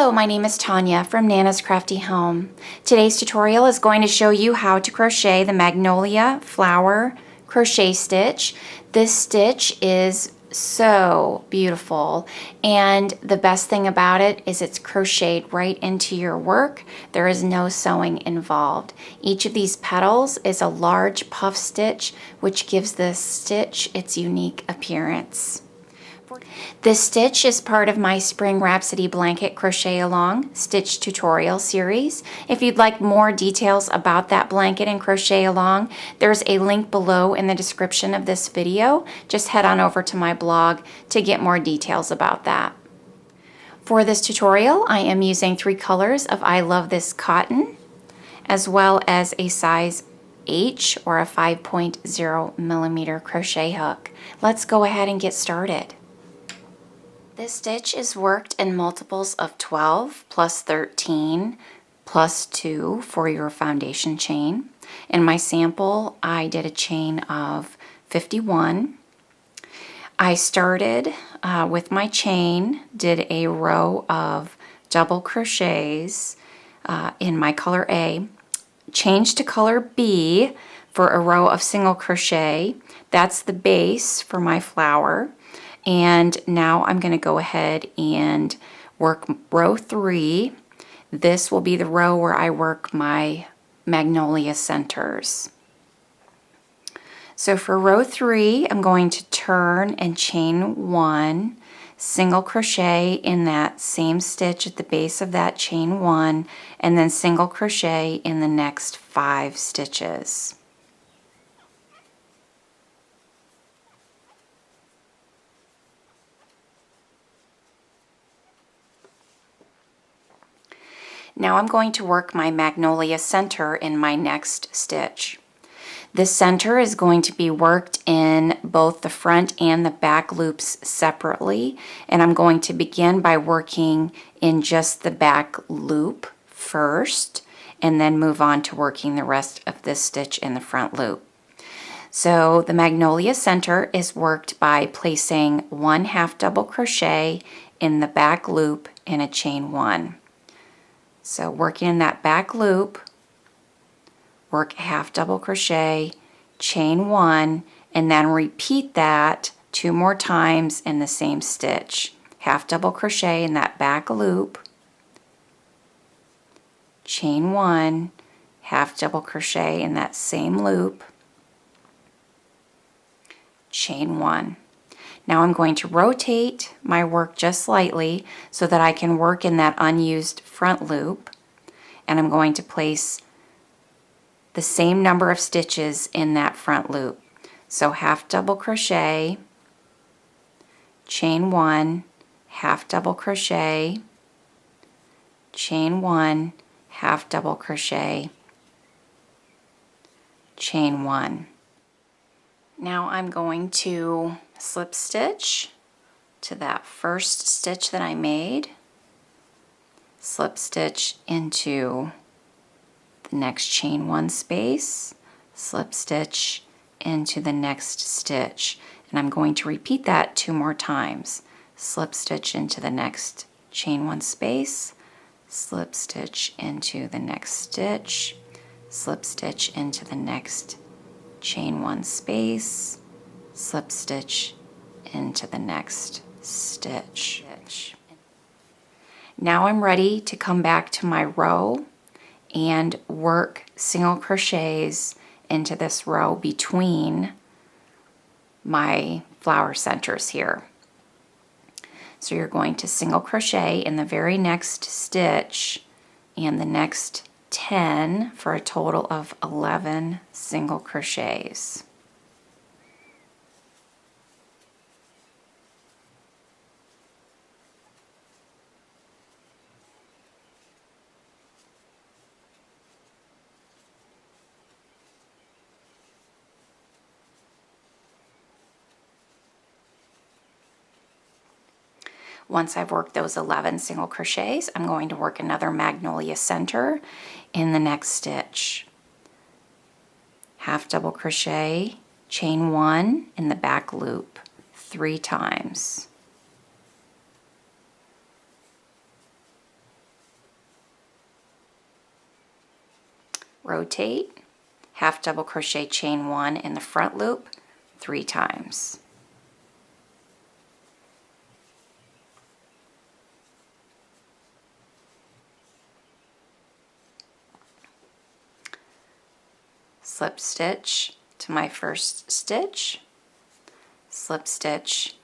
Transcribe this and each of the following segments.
Hello, my name is Tanya from Nana's Crafty Home. Today's tutorial is going to show you how to crochet the Magnolia Flower Crochet Stitch. This stitch is so beautiful, and the best thing about it is it's crocheted right into your work. There is no sewing involved. Each of these petals is a large puff stitch, which gives this stitch its unique appearance. This stitch is part of my Spring Rhapsody Blanket Crochet Along Stitch Tutorial series. If you'd like more details about that blanket and crochet along, there's a link below in the description of this video. Just head on over to my blog to get more details about that. For this tutorial, I am using 3 colors of I Love This Cotton, as well as a size H or a 5.0 millimeter crochet hook. Let's go ahead and get started. This stitch is worked in multiples of 12 plus 13 plus 2 for your foundation chain. In my sample, I did a chain of 51. I started with my chain, did a row of double crochets in my color A, changed to color B for a row of single crochet. That's the base for my flower. And now I'm going to go ahead and work row 3. This will be the row where I work my Magnolia centers. So for row 3, I'm going to turn and chain 1, single crochet in that same stitch at the base of that chain 1, and then single crochet in the next 5 stitches. Now I'm going to work my Magnolia Center in my next stitch. This center is going to be worked in both the front and the back loops separately, and I'm going to begin by working in just the back loop first, and then move on to working the rest of this stitch in the front loop. So the Magnolia Center is worked by placing 1 half double crochet in the back loop in a chain 1. So working in that back loop, work a half double crochet, chain 1, and then repeat that 2 more times in the same stitch. Half double crochet in that back loop, chain 1, half double crochet in that same loop, chain 1. Now I'm going to rotate my work just slightly so that I can work in that unused front loop, and I'm going to place the same number of stitches in that front loop. So half double crochet, chain 1, half double crochet, chain 1, half double crochet, chain 1. Now I'm going to slip stitch to that first stitch that I made, slip stitch into the next chain 1 space, slip stitch into the next stitch, and I'm going to repeat that 2 more times. Slip stitch into the next chain 1 space, slip stitch into the next stitch, slip stitch into the next chain 1 space, slip stitch into the next stitch. Now I'm ready to come back to my row and work single crochets into this row between my flower centers here. So you're going to single crochet in the very next stitch and the next 10 for a total of 11 single crochets. Once I've worked those 11 single crochets, I'm going to work another Magnolia Center in the next stitch. Half double crochet, chain 1 in the back loop 3 times. rotate, half double crochet, chain 1 in the front loop 3 times. Slip stitch to my first stitch, slip stitch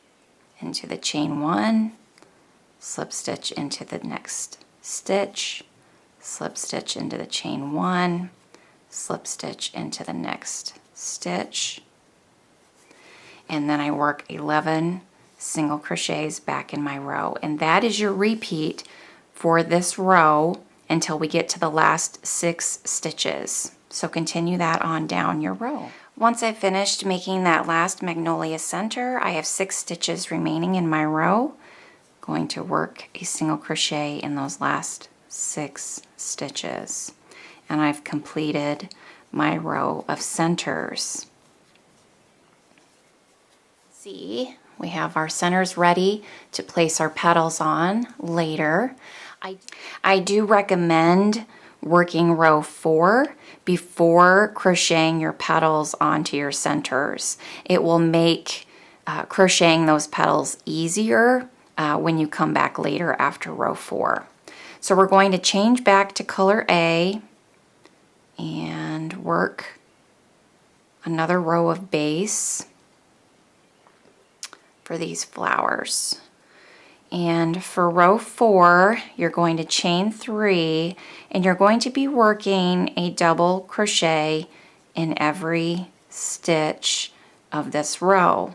into the chain 1, slip stitch into the next stitch, slip stitch into the chain 1, slip stitch into the next stitch, and then I work 11 single crochets back in my row, and that is your repeat for this row until we get to the last 6 stitches. So continue that on down your row. Once I've finished making that last Magnolia Center, I have 6 stitches remaining in my row. Going to work a single crochet in those last 6 stitches. And I've completed my row of centers. See, we have our centers ready to place our petals on later. I do recommend working row 4 before crocheting your petals onto your centers. It will make crocheting those petals easier when you come back later after row 4. So we're going to change back to color A and work another row of base for these flowers. And for row 4, you're going to chain 3, and you're going to be working a double crochet in every stitch of this row.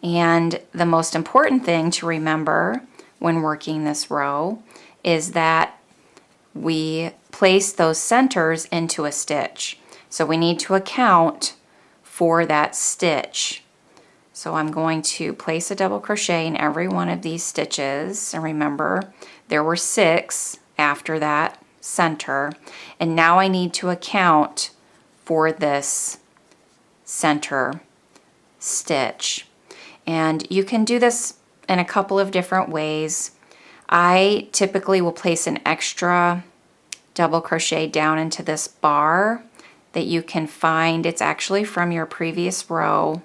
And the most important thing to remember when working this row is that we place those centers into a stitch. So we need to account for that stitch. So I'm going to place a double crochet in every one of these stitches, and remember there were 6 after that center, and now I need to account for this center stitch. And you can do this in a couple of different ways. I typically will place an extra double crochet down into this bar that you can find. It's actually from your previous row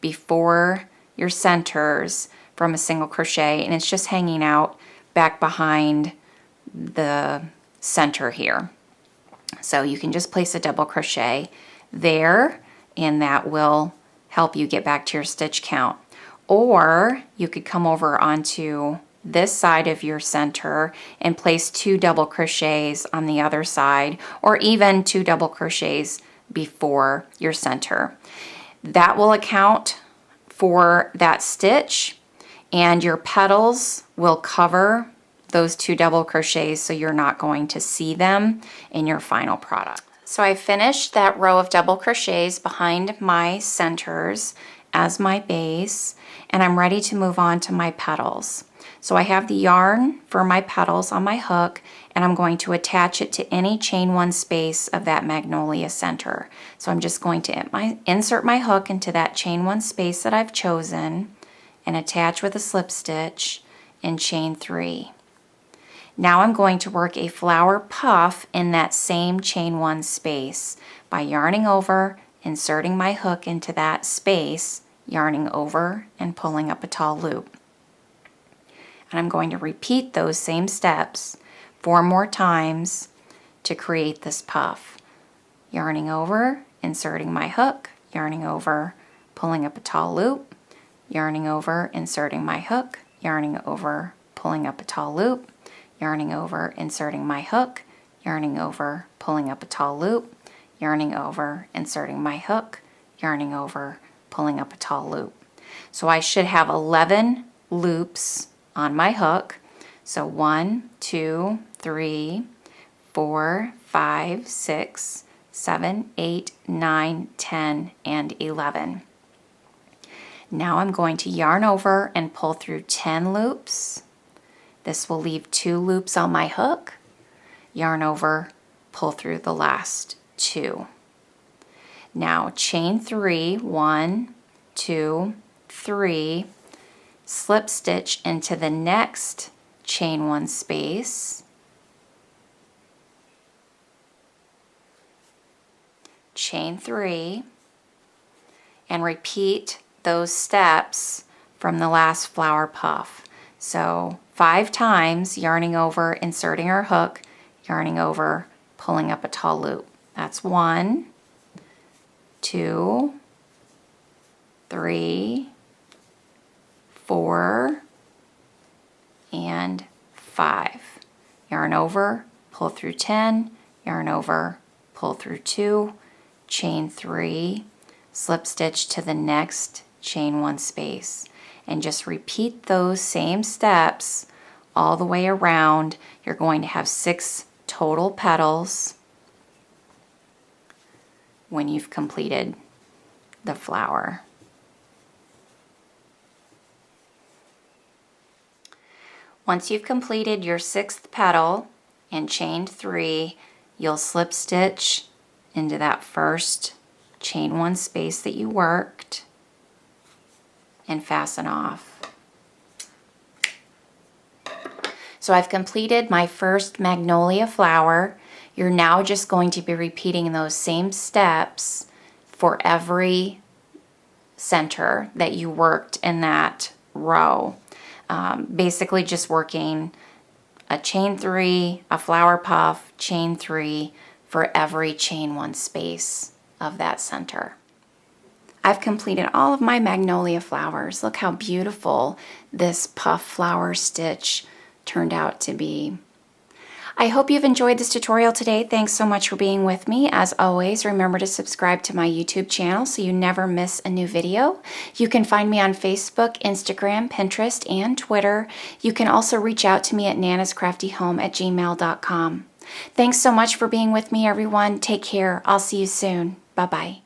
before your centers from a single crochet, and it's just hanging out back behind the center here. So you can just place a double crochet there, and that will help you get back to your stitch count. Or you could come over onto this side of your center and place 2 double crochets on the other side, or even 2 double crochets before your center. That will account for that stitch, and your petals will cover those 2 double crochets, so you're not going to see them in your final product. So I finished that row of double crochets behind my centers as my base, and I'm ready to move on to my petals. So I have the yarn for my petals on my hook, and I'm going to attach it to any chain 1 space of that Magnolia Center. So I'm just going to insert my hook into that chain 1 space that I've chosen and attach with a slip stitch and chain 3. Now I'm going to work a flower puff in that same chain 1 space by yarning over, inserting my hook into that space, yarning over, and pulling up a tall loop. And I'm going to repeat those same steps 4 more times to create this puff. Yarning over, inserting my hook, yarning over, pulling up a tall loop, yarning over, inserting my hook, yarning over, pulling up a tall loop, yarning over, inserting my hook, yarning over, pulling up a tall loop, yarning over, inserting my hook, yarning over, pulling up a tall loop. So I should have 11 loops on my hook. So 1, 2, 3, 4, 5, 6, 7, 8, 9, 10, and 11. Now I'm going to yarn over and pull through 10 loops. This will leave 2 loops on my hook. Yarn over, pull through the last 2. Now chain 3, 1, 2, 3, slip stitch into the next chain 1 space, chain 3, and repeat those steps from the last flower puff. So 5 times, yarning over, inserting our hook, yarning over, pulling up a tall loop. That's 1, 2, 3, 4, and 5. Yarn over, pull through 10, yarn over, pull through 2, chain 3, slip stitch to the next chain 1 space, and just repeat those same steps all the way around. You're going to have 6 total petals when you've completed the flower. Once you've completed your 6th petal and chained 3, you'll slip stitch into that first chain 1 space that you worked and fasten off. So I've completed my first magnolia flower. You're now just going to be repeating those same steps for every center that you worked in that row. Basically just working a chain 3, a flower puff, chain 3 for every chain 1 space of that center. I've completed all of my magnolia flowers. Look how beautiful this puff flower stitch turned out to be. I hope you've enjoyed this tutorial today. Thanks so much for being with me. As always, remember to subscribe to my YouTube channel so you never miss a new video. You can find me on Facebook, Instagram, Pinterest, and Twitter. You can also reach out to me at nanascraftyhome@gmail.com. Thanks so much for being with me, everyone. Take care. I'll see you soon. Bye-bye.